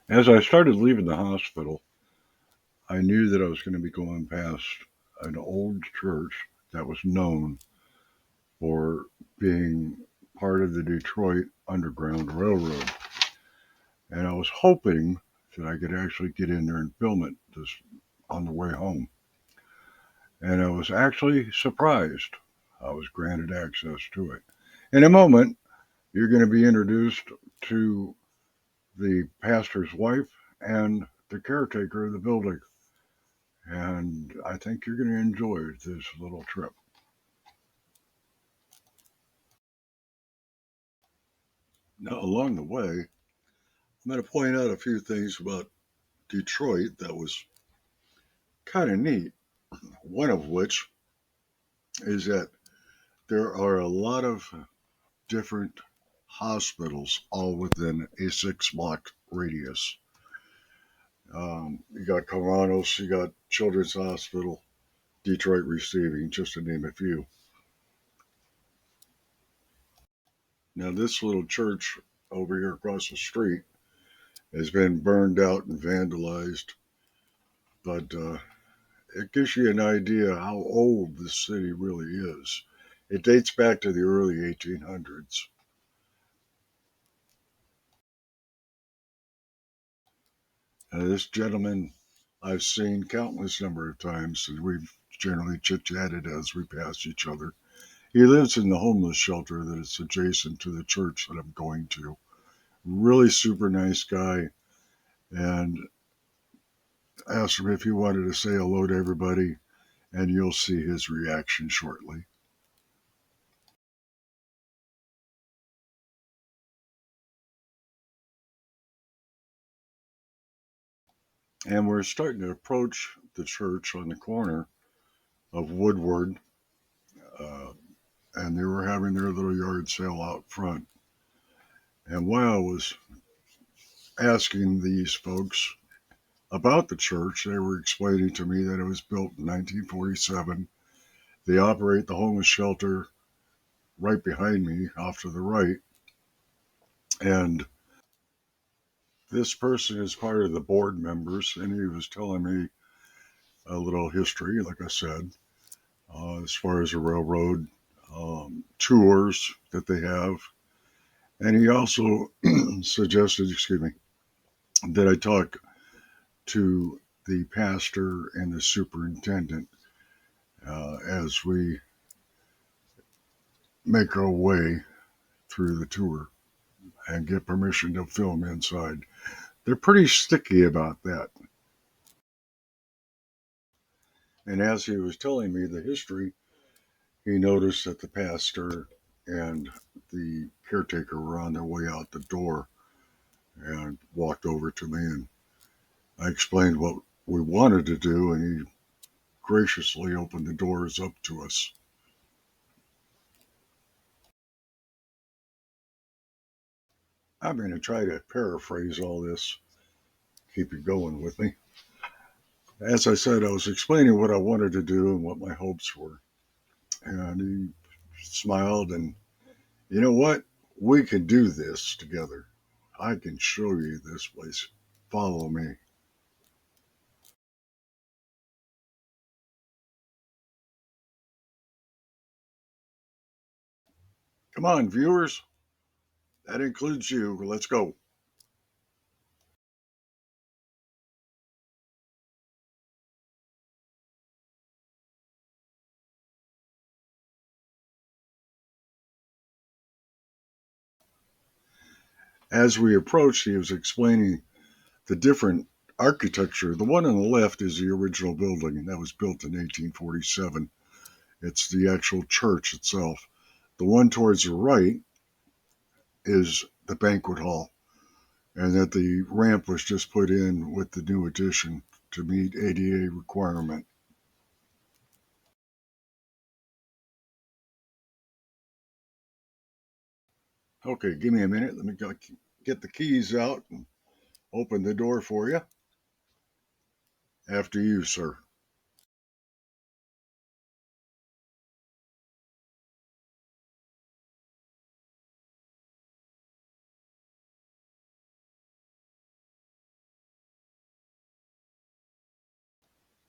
As I started leaving the hospital, I knew that I was going to be going past an old church that was known for being part of the Detroit Underground Railroad. And I was hoping that I could actually get in there and film it this on the way home. And I was actually surprised I was granted access to it. In a moment, you're going to be introduced to the pastor's wife and the caretaker of the building. And I think you're going to enjoy this little trip. Now, along the way, I'm going to point out a few things about Detroit that was kind of neat. One of which is that there are a lot of different hospitals all within a 6 block radius. You got Coronos, you got Children's Hospital, Detroit Receiving, just to name a few. Now, this little church over here across the street has been burned out and vandalized, but it gives you an idea how old this city really is. It dates back to the early 1800s. This gentleman I've seen countless number of times, and we've generally chit chatted as we pass each other. He lives in the homeless shelter that is adjacent to the church that I'm going to. Really super nice guy, and asked him if he wanted to say hello to everybody, and you'll see his reaction shortly. And we're starting to approach the church on the corner of Woodward, uh, and they were having their little yard sale out front. And while I was asking these folks about the church, they were explaining to me that it was built in 1947. They operate the homeless shelter right behind me, off to the right. And this person is part of the board members, and he was telling me a little history, like I said, as far as the railroad tours that they have. And he also suggested, excuse me, that I talk to the pastor and the superintendent as we make our way through the tour and get permission to film inside. They're pretty sticky about that. And as he was telling me the history, he noticed that the pastor and the caretaker were on their way out the door and walked over to me. And I explained what we wanted to do, and he graciously opened the doors up to us. I'm going to try to paraphrase all this, keep you going with me. As I said, I was explaining what I wanted to do and what my hopes were. And he smiled and, you know what? We can do this together. I can show you this place. Follow me. Come on, viewers. That includes you. Let's go. As we approached, he was explaining the different architecture. The one on the left is the original building, and that was built in 1847. It's the actual church itself. The one towards the right is the banquet hall, and that the ramp was just put in with the new addition to meet ADA requirement. Okay, give me a minute. Let me get the keys out and open the door for you. After you, sir.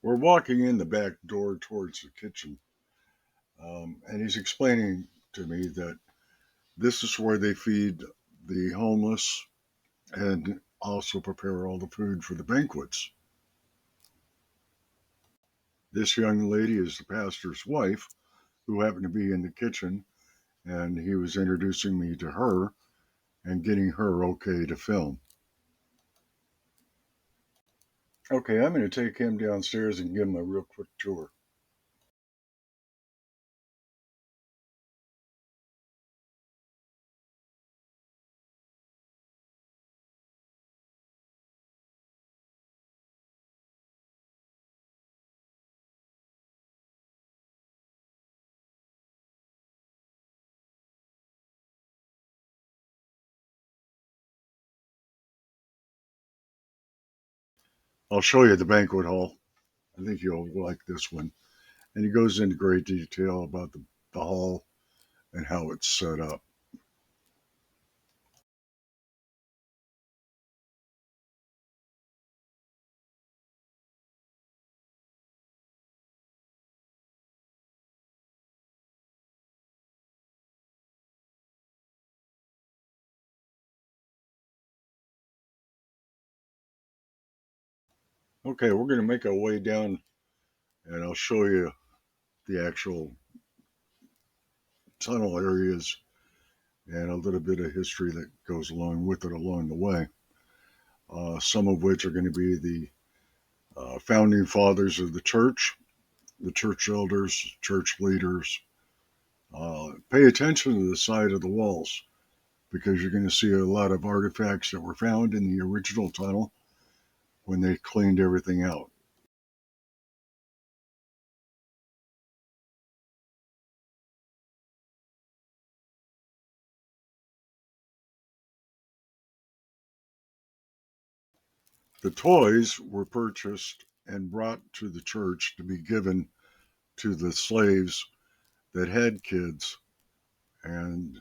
We're walking in the back door towards the kitchen, and he's explaining to me that this is where they feed the homeless and also prepare all the food for the banquets. This young lady is the pastor's wife who happened to be in the kitchen, and he was introducing me to her and getting her okay to film. Okay, I'm going to take him downstairs and give him a real quick tour. I'll show you the banquet hall. I think you'll like this one. And he goes into great detail about the hall and how it's set up. Okay, we're going to make our way down and I'll show you the actual tunnel areas and a little bit of history that goes along with it along the way. Some of which are going to be the founding fathers of the church elders, church leaders. Pay attention to the side of the walls because you're going to see a lot of artifacts that were found in the original tunnel when they cleaned everything out. The toys were purchased and brought to the church to be given to the slaves that had kids, and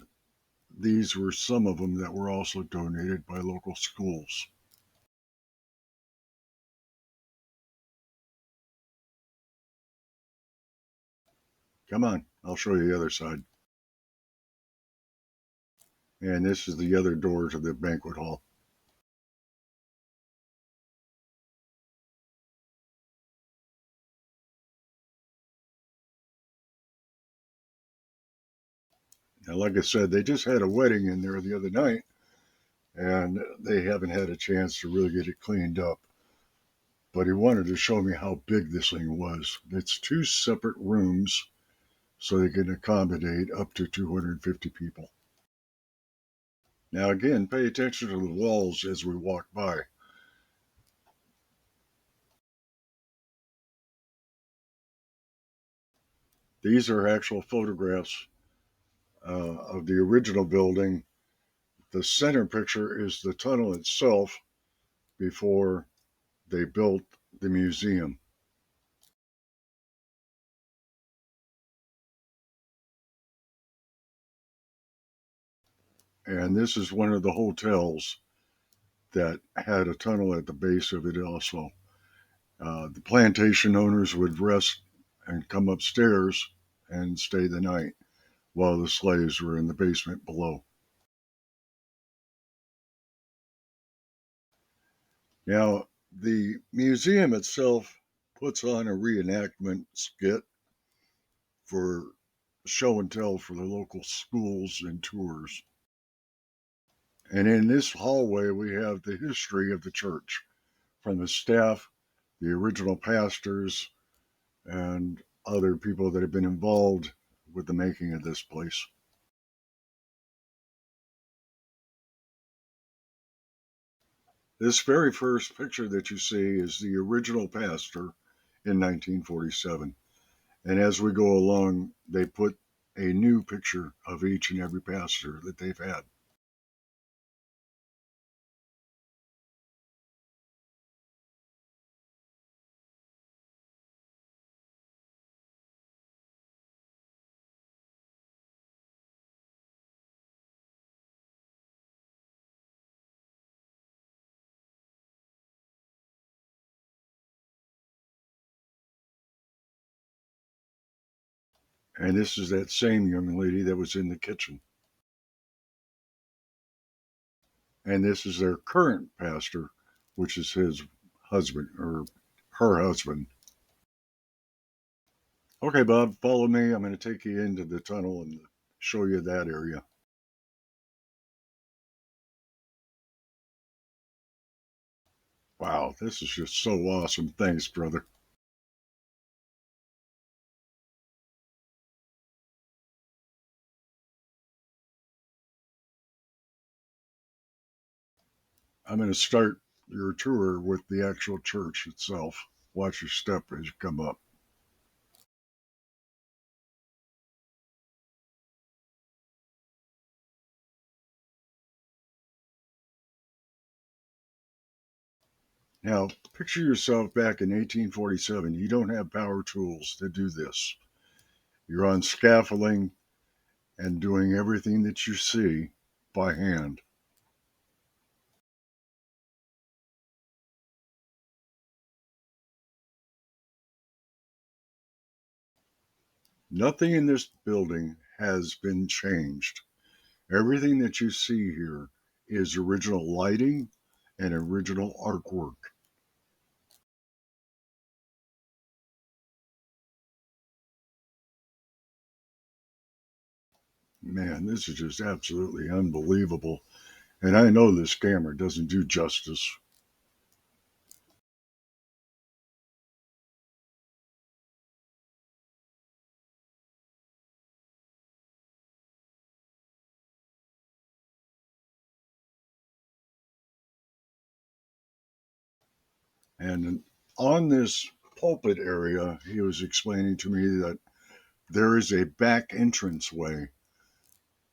these were some of them that were also donated by local schools. Come on, I'll show you the other side. And this is the other door to the banquet hall. Now, like I said, they just had a wedding in there the other night, and they haven't had a chance to really get it cleaned up. But he wanted to show me how big this thing was. It's two separate rooms, so they can accommodate up to 250 people. Now, again, pay attention to the walls as we walk by. These are actual photographs of the original building. The center picture is the tunnel itself before they built the museum. And this is one of the hotels that had a tunnel at the base of it also. The plantation owners would rest and come upstairs and stay the night while the slaves were in the basement below. Now, the museum itself puts on a reenactment skit for show and tell for the local schools and tours. And in this hallway, we have the history of the church from the staff, the original pastors, and other people that have been involved with the making of this place. This very first picture that you see is the original pastor in 1947. And as we go along, they put a new picture of each and every pastor that they've had. And this is that same young lady that was in the kitchen. And this is their current pastor, which is his husband or her husband. Okay, Bob, follow me. I'm going to take you into the tunnel and show you that area. Wow, this is just so awesome. Thanks, brother. I'm going to start your tour with the actual church itself. Watch your step as you come up. Now, picture yourself back in 1847. You don't have power tools to do this. You're on scaffolding and doing everything that you see by hand. Nothing in this building has been changed. Everything that you see here is original lighting and original artwork. Man, this is just absolutely unbelievable. And I know this camera doesn't do justice. And on this pulpit area, he was explaining to me that there is a back entrance way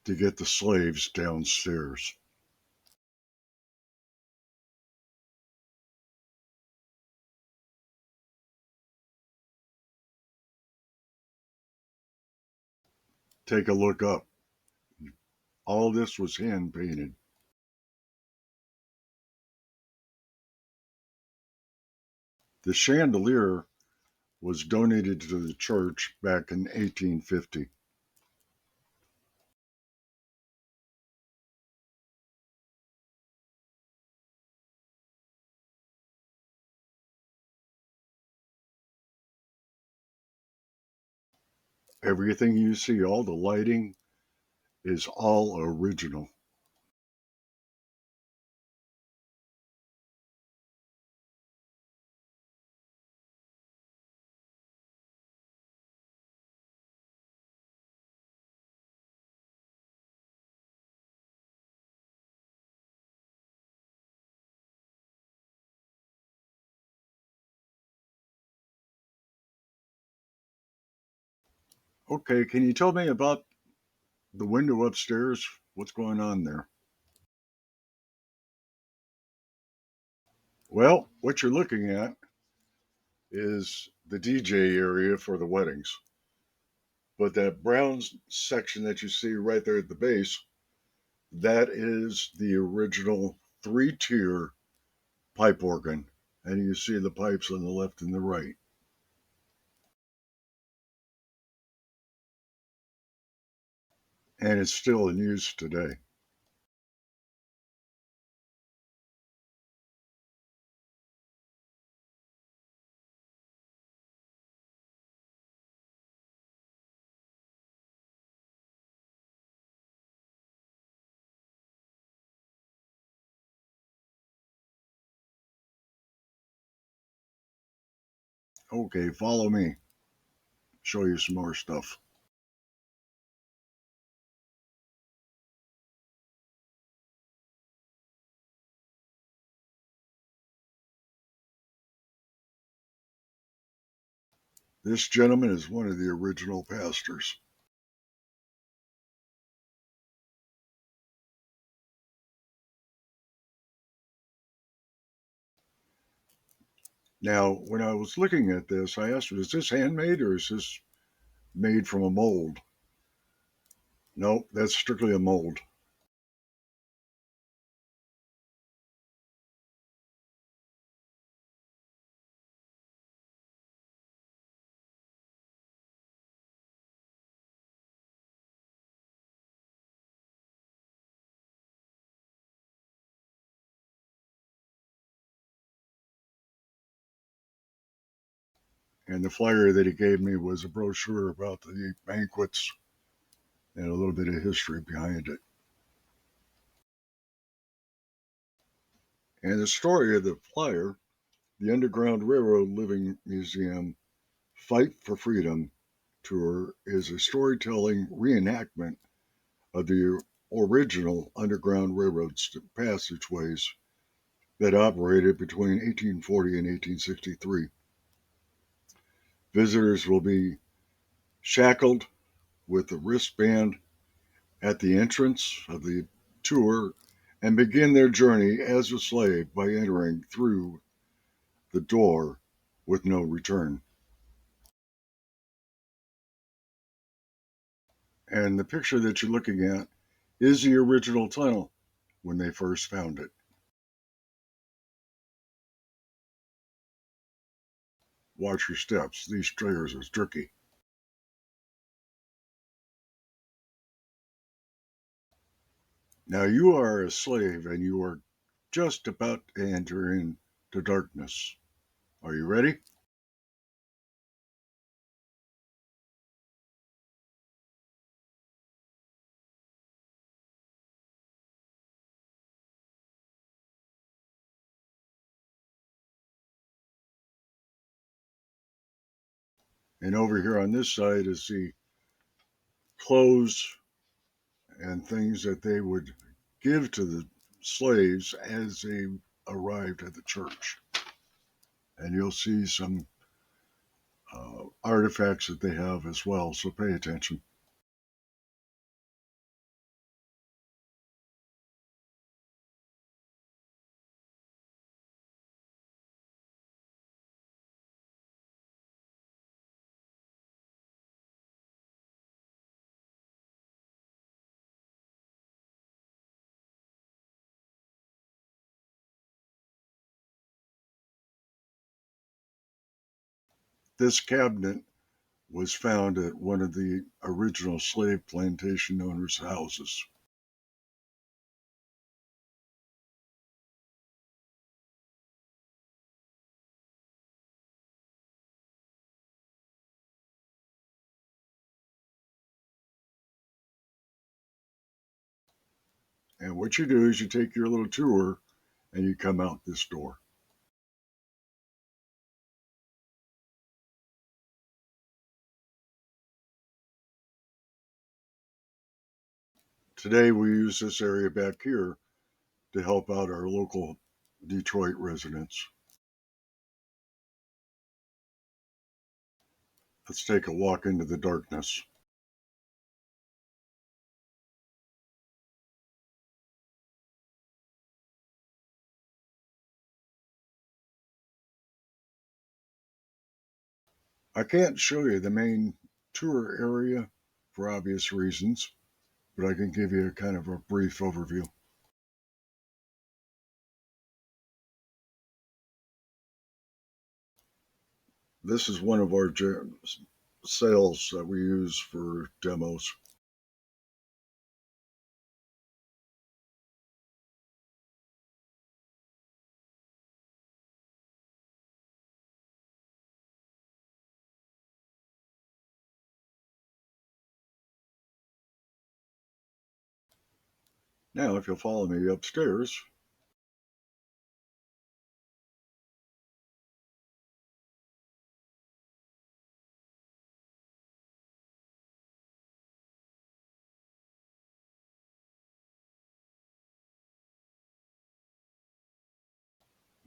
to get the slaves downstairs. Take a look up. All this was hand painted. The chandelier was donated to the church back in 1850. Everything you see, all the lighting, is all original. Okay, can you tell me about the window upstairs? What's going on there? Well, what you're looking at is the DJ area for the weddings. But that brown section that you see right there at the base, that is the original 3-tier pipe organ. And you see the pipes on the left and the right. And it's still in use today. Okay, follow me. Show you some more stuff. This gentleman is one of the original pastors. Now, when I was looking at this, I asked her, is this handmade or is this made from a mold? Nope, that's strictly a mold. And the flyer that he gave me was a brochure about the banquets and a little bit of history behind it. And the story of the flyer, the Underground Railroad Living Museum Fight for Freedom tour, is a storytelling reenactment of the original Underground Railroad passageways that operated between 1840 and 1863. Visitors will be shackled with a wristband at the entrance of the tour and begin their journey as a slave by entering through the door with no return. And the picture that you're looking at is the original tunnel when they first found it. Watch your steps. These stairs are tricky. Now you are a slave and you are just about to enter into darkness. Are you ready? And over here on this side is the clothes and things that they would give to the slaves as they arrived at the church. And you'll see some artifacts that they have as well, so pay attention. This cabinet was found at one of the original slave plantation owners' houses. And what you do is you take your little tour and you come out this door. Today we use this area back here to help out our local Detroit residents. Let's take a walk into the darkness. I can't show you the main tour area for obvious reasons, but I can give you a kind of a brief overview. This is one of our sails that we use for demos. Now, if you'll follow me upstairs,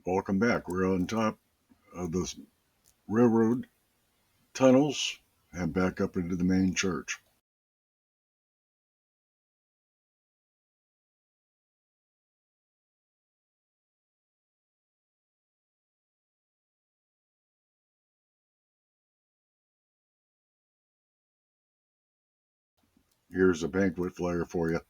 welcome back. We're on top of the railroad tunnels and back up into the main church. Here's a banquet flyer for you.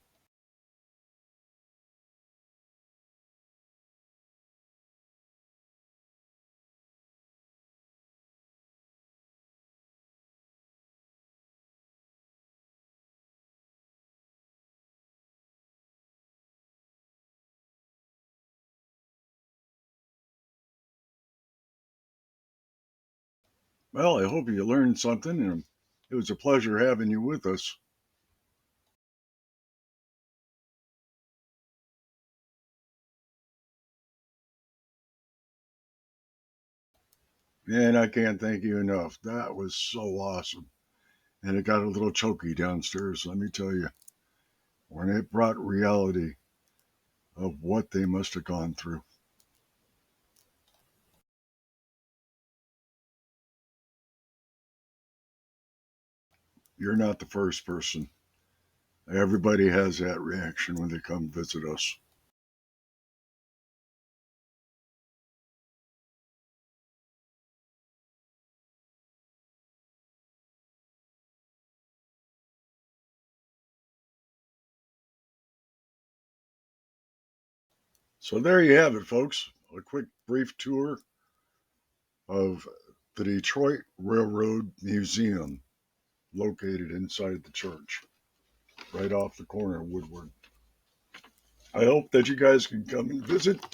Well, I hope you learned something, and it was a pleasure having you with us. And I can't thank you enough. That was so awesome. And it got a little choky downstairs, let me tell you, when it brought reality of what they must have gone through. You're not the first person. Everybody has that reaction when they come visit us. So there you have it, folks. A quick, brief tour of the Detroit Railroad Museum located inside the church, right off the corner of Woodward. I hope that you guys can come and visit.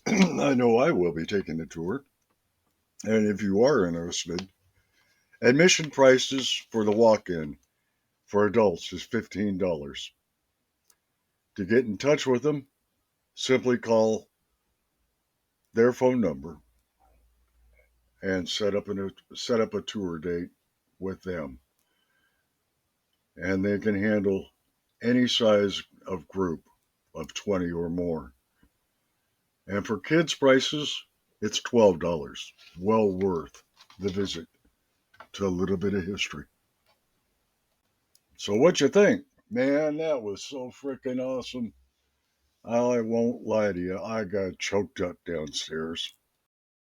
I know I will be taking the tour. And if you are interested, admission prices for the walk in for adults is $15. To get in touch with them, simply call their phone number and set up a tour date with them. And they can handle any size of group of 20 or more. And for kids' prices, it's $12. Well worth the visit to a little bit of history. So what you think? Man, that was so freaking awesome. I won't lie to you, I got choked up downstairs.